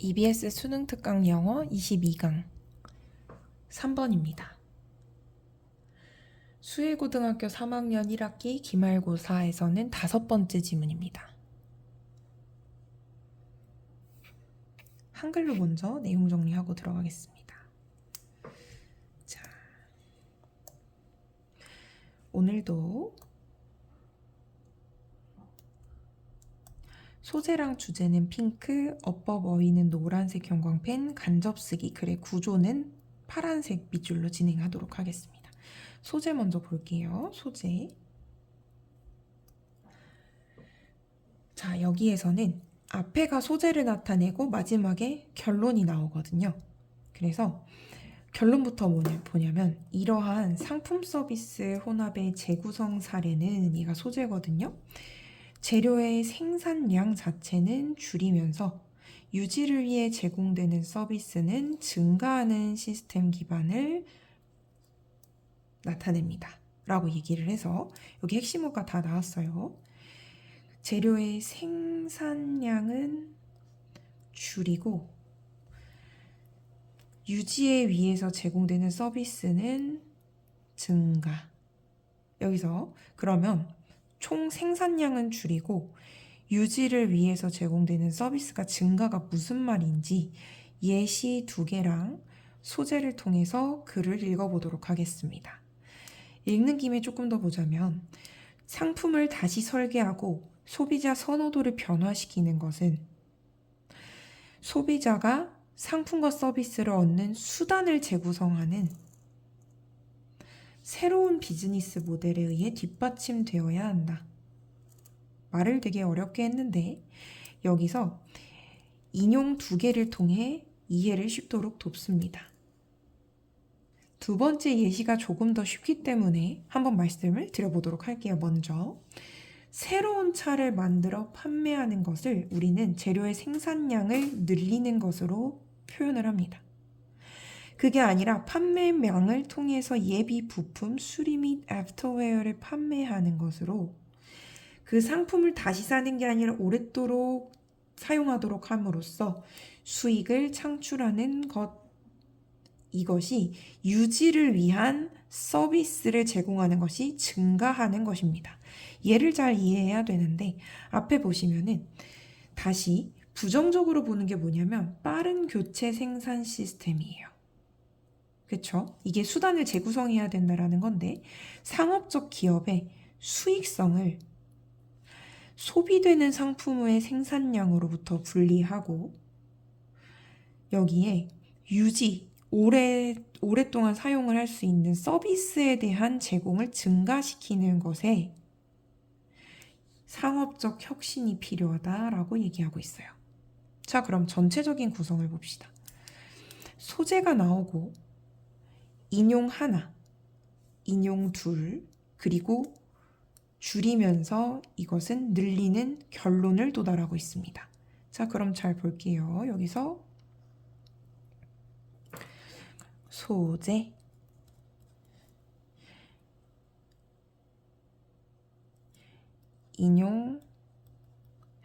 EBS 수능 특강 영어 22강 3번입니다. 수해고등학교 3학년 1학기 기말고사에서는 5번째 지문입니다. 한글로 먼저 내용 정리하고 들어가겠습니다. 자, 오늘도 소재랑 주제는 핑크, 어법 어휘는 노란색 형광펜, 간접쓰기, 글의 구조는 파란색 밑줄로 진행하도록 하겠습니다. 소재 먼저 볼게요. 소재. 자, 여기에서는 앞에가 소재를 나타내고 마지막에 결론이 나오거든요. 그래서 결론부터 보냐면 이러한 상품 서비스 혼합의 재구성 사례는 얘가 소재거든요. 재료의 생산량 자체는 줄이면서 유지를 위해 제공되는 서비스는 증가하는 시스템 기반을 나타냅니다. 라고 얘기를 해서 여기 핵심어가 다 나왔어요. 재료의 생산량은 줄이고 유지에 위해서 제공되는 서비스는 증가. 여기서 그러면 총 생산량은 줄이고 유지를 위해서 제공되는 서비스가 증가가 무슨 말인지 예시 2개랑 소재를 통해서 글을 읽어보도록 하겠습니다. 읽는 김에 조금 더 보자면 상품을 다시 설계하고 소비자 선호도를 변화시키는 것은 소비자가 상품과 서비스를 얻는 수단을 재구성하는 새로운 비즈니스 모델에 의해 뒷받침되어야 한다. 말을 되게 어렵게 했는데 여기서 인용 2개를 통해 이해를 쉽도록 돕습니다. 두 번째 예시가 조금 더 쉽기 때문에 한번 말씀을 드려보도록 할게요. 먼저 새로운 차를 만들어 판매하는 것을 우리는 재료의 생산량을 늘리는 것으로 표현을 합니다. 그게 아니라 판매량을 통해서 예비 부품, 수리 및 애프터웨어를 판매하는 것으로 그 상품을 다시 사는 게 아니라 오랫도록 사용하도록 함으로써 수익을 창출하는 것, 이것이 유지를 위한 서비스를 제공하는 것이 증가하는 것입니다. 얘를 잘 이해해야 되는데 앞에 보시면은 다시 부정적으로 보는 게 뭐냐면 빠른 교체 생산 시스템이에요. 그쵸? 이게 수단을 재구성해야 된다라는 건데 상업적 기업의 수익성을 소비되는 상품의 생산량으로부터 분리하고 여기에 유지, 오랫동안 사용을 할 수 있는 서비스에 대한 제공을 증가시키는 것에 상업적 혁신이 필요하다라고 얘기하고 있어요. 자, 그럼 전체적인 구성을 봅시다. 소재가 나오고 인용 1, 인용 2, 그리고 줄이면서 이것은 늘리는 결론을 도달하고 있습니다. 자, 그럼 잘 볼게요. 여기서 소재, 인용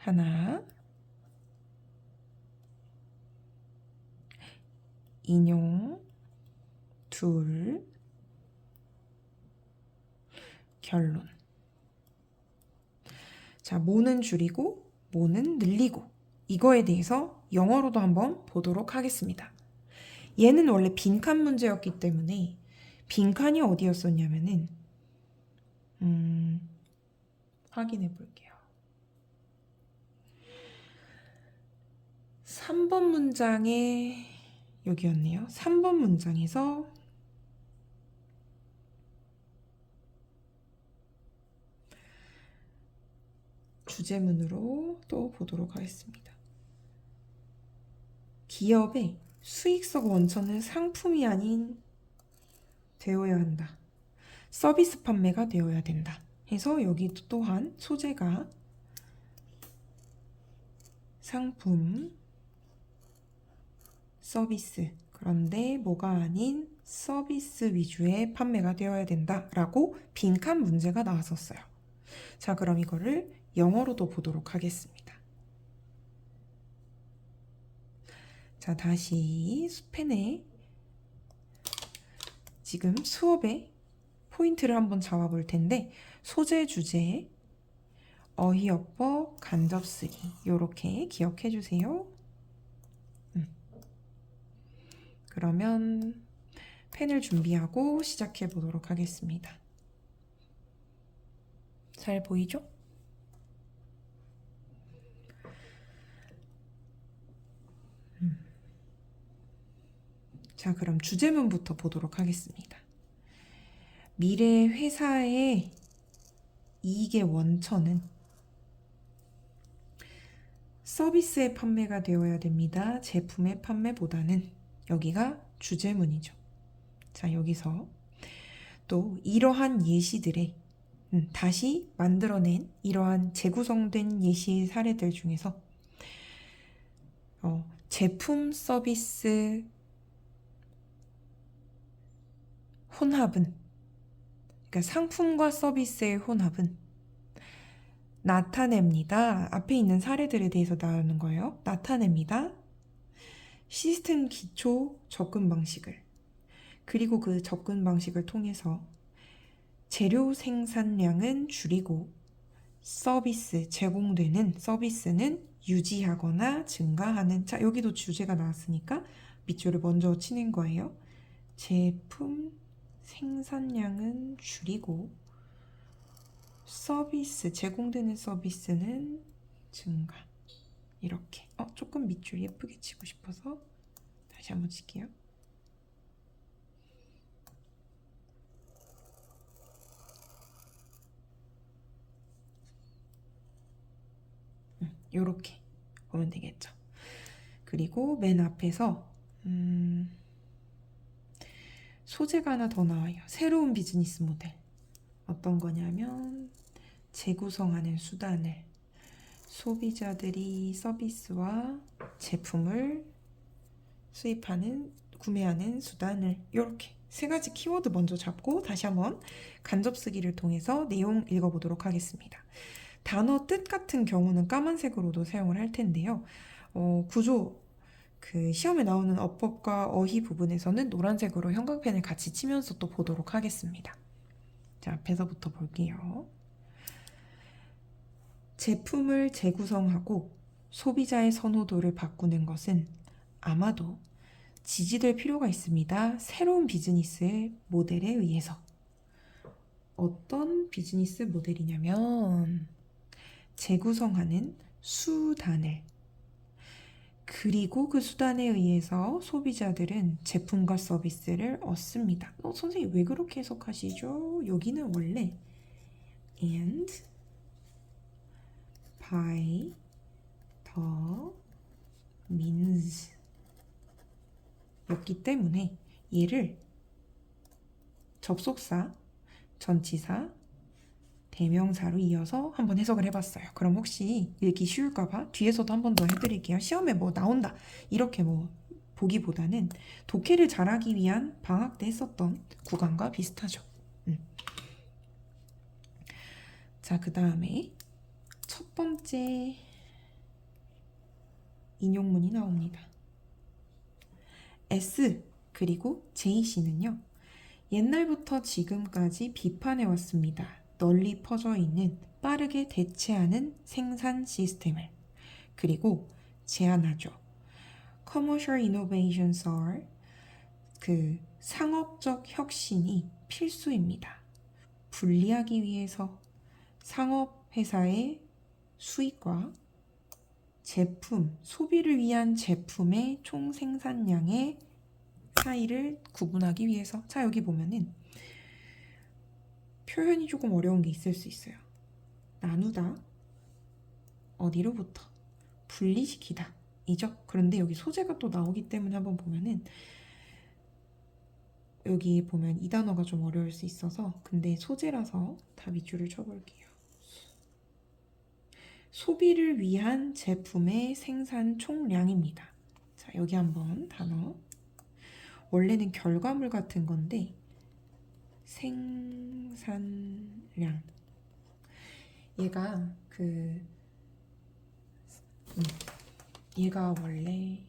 1, 인용 2, 결론. 자, 뭐는 줄이고 뭐는 늘리고 이거에 대해서 영어로도 한번 보도록 하겠습니다. 얘는 원래 빈칸 문제였기 때문에 빈칸이 어디였었냐면은 확인해 볼게요. 3번 문장에 여기였네요. 3번 문장에서 주제문으로 또 보도록 하겠습니다. 기업의 수익성 원천은 상품이 아닌 되어야 한다. 서비스 판매가 되어야 된다. 해서 여기 또한 소재가 상품, 서비스, 그런데 뭐가 아닌 서비스 위주의 판매가 되어야 된다라고 빈칸 문제가 나왔었어요. 자, 그럼 이거를 영어로도 보도록 하겠습니다. 자, 다시 펜에 지금 수업에 포인트를 한번 잡아볼 텐데 소재 주제, 어휘어법, 간접쓰기 요렇게 기억해 주세요. 그러면 펜을 준비하고 시작해 보도록 하겠습니다. 잘 보이죠? 자, 그럼 주제문부터 보도록 하겠습니다. 미래 회사의 이익의 원천은 서비스의 판매가 되어야 됩니다. 제품의 판매보다는. 여기가 주제문이죠. 자, 여기서 또 이러한 예시들의 다시 만들어낸 이러한 재구성된 예시 사례들 중에서 제품 서비스 혼합은, 그러니까 상품과 서비스의 혼합은 나타냅니다. 앞에 있는 사례들에 대해서 나오는 거예요. 나타냅니다. 시스템 기초 접근 방식을, 그리고 그 접근 방식을 통해서 재료 생산량은 줄이고 서비스, 제공되는 서비스는 유지하거나 증가하는. 자, 여기도 주제가 나왔으니까 밑줄을 먼저 치는 거예요. 제품 생산량은 줄이고 서비스, 제공되는 서비스는 증가. 이렇게. 조금 밑줄 예쁘게 치고 싶어서 다시 한번 칠게요. 요렇게 보면 되겠죠. 그리고 맨 앞에서 소재가 하나 더 나와요. 새로운 비즈니스 모델. 어떤 거냐면 재구성하는 수단을, 소비자들이 서비스와 제품을 수입하는, 구매하는 수단을, 이렇게 세 가지 키워드 먼저 잡고 다시 한번 간접쓰기를 통해서 내용 읽어보도록 하겠습니다. 단어 뜻 같은 경우는 까만색으로도 사용을 할 텐데요. 구조, 그 시험에 나오는 어법과 어휘 부분에서는 노란색으로 형광펜을 같이 치면서 또 보도록 하겠습니다. 자, 앞에서부터 볼게요. 제품을 재구성하고 소비자의 선호도를 바꾸는 것은 아마도 지지될 필요가 있습니다. 새로운 비즈니스 모델에 의해서. 어떤 비즈니스 모델이냐면 재구성하는 수단을, 그리고 그 수단에 의해서 소비자들은 제품과 서비스를 얻습니다. 선생님 왜 그렇게 해석하시죠? 여기는 원래 and by the means 였기 때문에 얘를 접속사, 전치사, 대명사로 이어서 한번 해석을 해봤어요. 그럼 혹시 읽기 쉬울까봐 뒤에서도 한 번 더 해드릴게요. 시험에 뭐 나온다 이렇게 뭐 보기보다는 독해를 잘하기 위한 방학 때 했었던 구간과 비슷하죠. 자, 그 다음에 첫 번째 인용문이 나옵니다. S 그리고 JC는요. 옛날부터 지금까지 비판해왔습니다. 널리 퍼져 있는 빠르게 대체하는 생산 시스템을. 그리고 제안하죠. Commercial innovations are, 그 상업적 혁신이 필수입니다. 분리하기 위해서 상업회사의 수익과 제품, 소비를 위한 제품의 총 생산량의 사이를 구분하기 위해서. 자, 여기 보면은 표현이 조금 어려운 게 있을 수 있어요. 나누다, 어디로부터, 분리시키다 이죠. 그런데 여기 소재가 또 나오기 때문에 한번 보면은 여기 보면 이 단어가 좀 어려울 수 있어서, 근데 소재라서 다 밑줄을 쳐볼게요. 소비를 위한 제품의 생산 총량입니다. 자, 여기 한번 단어. 원래는 결과물 같은 건데 생산량. 얘가 얘가 원래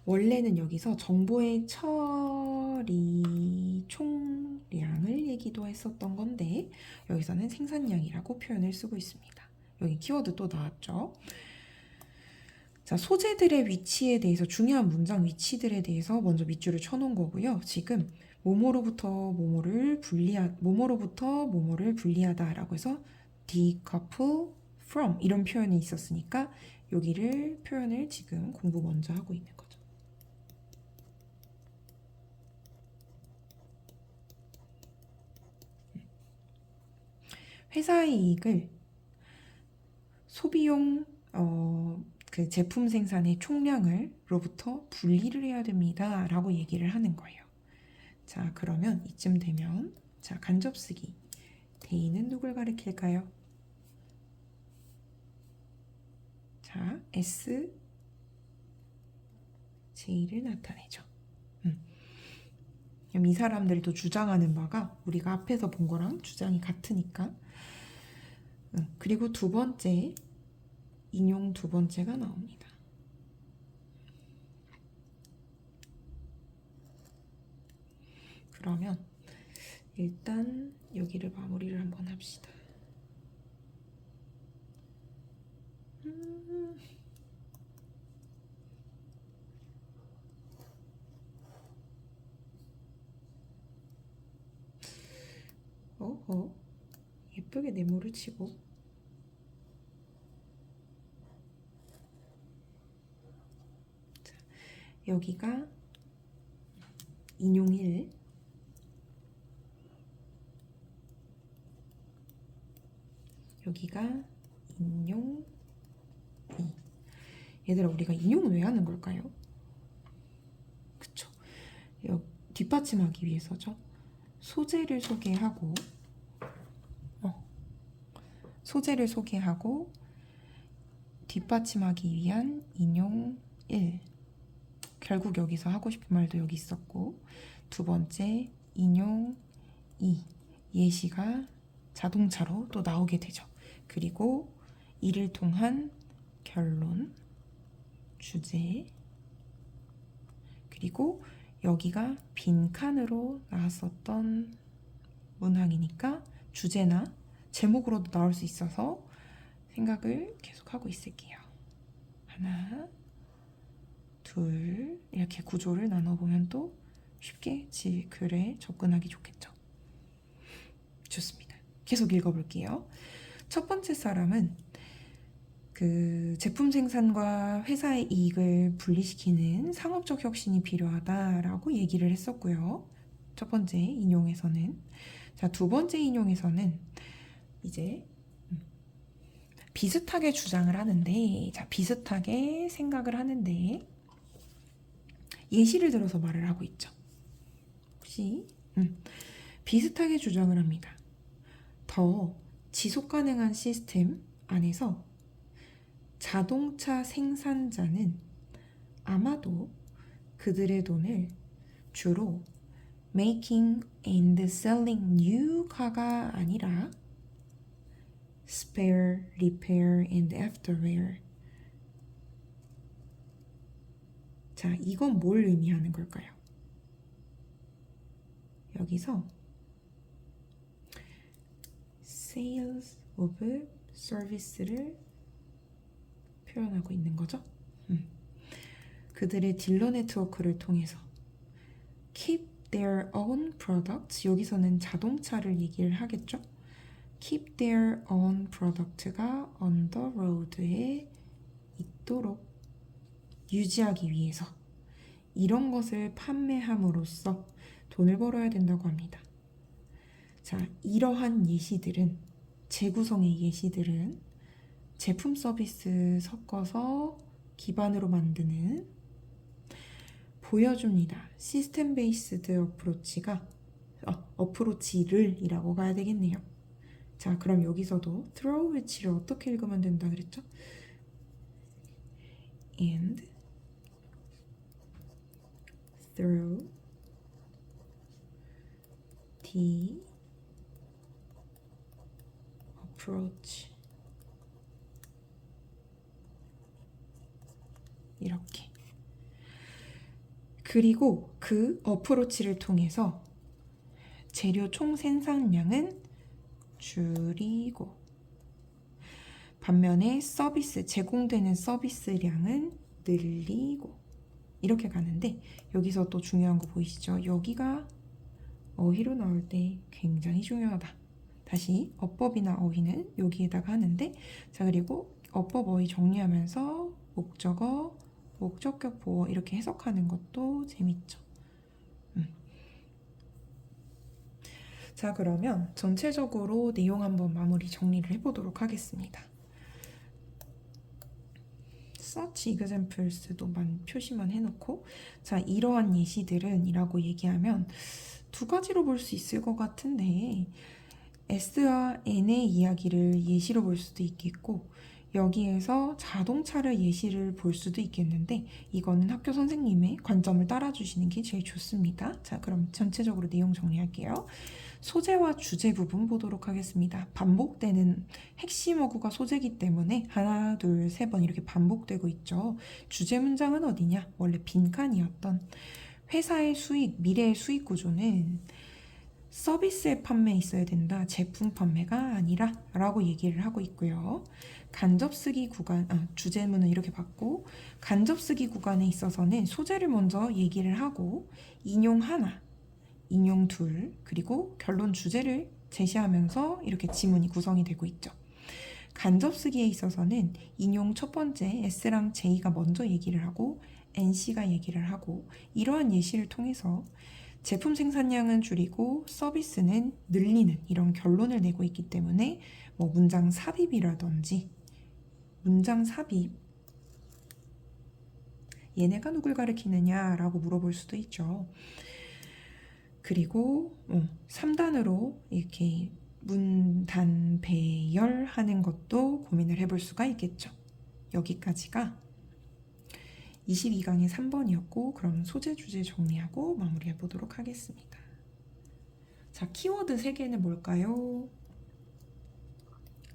원래는 여기서 정보의 처리 총량을 얘기도 했었던 건데 여기서는 생산량이라고 표현을 쓰고 있습니다. 여기 키워드 또 나왔죠. 자, 소재들의 위치에 대해서 중요한 문장 위치들에 대해서 먼저 밑줄을 쳐놓은 거고요. 지금 뭐뭐로부터 뭐뭐를 분리하다라고 해서 decouple from 이런 표현이 있었으니까 여기를 표현을 지금 공부 먼저 하고 있는 거죠. 회사의 이익을 소비용 그 제품 생산의 총량으로부터 분리를 해야 됩니다 라고 얘기를 하는 거예요. 자, 그러면 이쯤 되면 자, 간접쓰기 대의는 누굴 가리킬까요? 자, S, J를 나타내죠. 그럼 이 사람들도 주장하는 바가 우리가 앞에서 본 거랑 주장이 같으니까. 그리고 두 번째, 인용 두 번째가 나옵니다. 그러면 일단 여기를 마무리를 한번 합시다. 어허, 예쁘게 네모를 치고 자, 여기가 인용 1 여기가 인용 2 얘들아 우리가 인용은 왜 하는 걸까요? 그쵸 뒷받침하기 위해서죠. 소재를 소개하고 뒷받침하기 위한 인용 1 결국 여기서 하고 싶은 말도 여기 있었고 두 번째 인용 2 예시가 자동차로 또 나오게 되죠. 그리고 이를 통한 결론, 주제 그리고 여기가 빈칸으로 나왔었던 문항이니까 주제나 제목으로도 나올 수 있어서 생각을 계속하고 있을게요. 하나, 둘 이렇게 구조를 나눠보면 또 쉽게 글에 접근하기 좋겠죠. 좋습니다. 계속 읽어볼게요. 첫 번째 사람은 그 제품 생산과 회사의 이익을 분리시키는 상업적 혁신이 필요하다라고 얘기를 했었고요. 첫 번째 인용에서는 자, 두 번째 인용에서는 이제 비슷하게 주장을 하는데 자, 비슷하게 생각을 하는데 예시를 들어서 말을 하고 있죠. 혹시 비슷하게 주장을 합니다. 더 지속 가능한 시스템 안에서 자동차 생산자는 아마도 그들의 돈을 주로 making and selling new car가 아니라 spare, repair and afterwear. 자, 이건 뭘 의미하는 걸까요? 여기서 sales of service를 표현하고 있는 거죠. 그들의 딜러 네트워크를 통해서 keep their own products 여기서는 자동차를 얘기를 하겠죠. keep their own product가 on the road에 있도록 유지하기 위해서 이런 것을 판매함으로써 돈을 벌어야 된다고 합니다. 자, 이러한 예시들은 재구성의 예시들은 제품 서비스 섞어서 기반으로 만드는 보여줍니다. 시스템 베이스드 어프로치를 이라고 가야 되겠네요. 자, 그럼 여기서도 through which를 어떻게 읽으면 된다 그랬죠? and through the approach 이렇게 그리고 그 어프로치를 통해서 재료 총 생산량은 줄이고 반면에 제공되는 서비스량은 늘리고 이렇게 가는데 여기서 또 중요한 거 보이시죠? 여기가 어휘로 나올 때 굉장히 중요하다. 다시 어법이나 어휘는 여기에다가 하는데 자 그리고 어법 어휘 정리하면서 목적어, 목적격 보어 이렇게 해석하는 것도 재밌죠. 자 그러면 전체적으로 내용 한번 마무리 정리를 해보도록 하겠습니다. such examples도 표시만 해놓고 자 이러한 예시들은 이라고 얘기하면 두 가지로 볼 수 있을 것 같은데 S와 N의 이야기를 예시로 볼 수도 있겠고 여기에서 자동차를 예시를 볼 수도 있겠는데 이거는 학교 선생님의 관점을 따라주시는 게 제일 좋습니다. 자 그럼 전체적으로 내용 정리할게요. 소재와 주제 부분 보도록 하겠습니다. 반복되는 핵심 어구가 소재이기 때문에 하나, 둘, 세 번 이렇게 반복되고 있죠. 주제 문장은 어디냐? 원래 빈칸이었던 회사의 수익, 미래의 수익 구조는 서비스의 판매에 있어야 된다. 제품 판매가 아니라 라고 얘기를 하고 있고요. 간접쓰기 구간, 주제문은 이렇게 받고 간접쓰기 구간에 있어서는 소재를 먼저 얘기를 하고 인용 하나, 인용 둘, 그리고 결론 주제를 제시하면서 이렇게 지문이 구성이 되고 있죠. 간접쓰기에 있어서는 인용 첫 번째 S랑 J가 먼저 얘기를 하고 NC가 얘기를 하고 이러한 예시를 통해서 제품 생산량은 줄이고 서비스는 늘리는 이런 결론을 내고 있기 때문에 뭐 문장 삽입이라든지 문장 삽입 얘네가 누굴 가리키느냐라고 물어볼 수도 있죠. 그리고 3단으로 이렇게 문단 배열하는 것도 고민을 해볼 수가 있겠죠. 여기까지가 22강의 3번이었고 그럼 소재 주제 정리하고 마무리해 보도록 하겠습니다. 자, 키워드 3개는 뭘까요?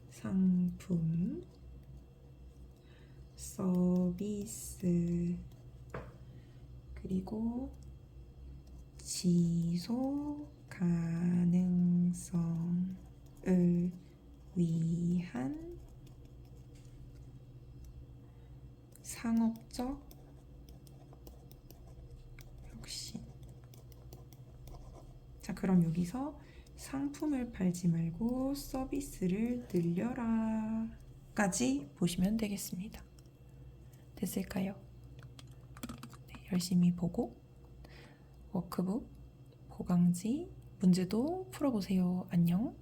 상품, 서비스, 그리고 지속 가능성을 위한 상업적 혁신. 자, 그럼 여기서 상품을 팔지 말고 서비스를 늘려라 까지 보시면 되겠습니다. 됐을까요? 네, 열심히 보고 워크북, 보강지, 문제도 풀어보세요. 안녕.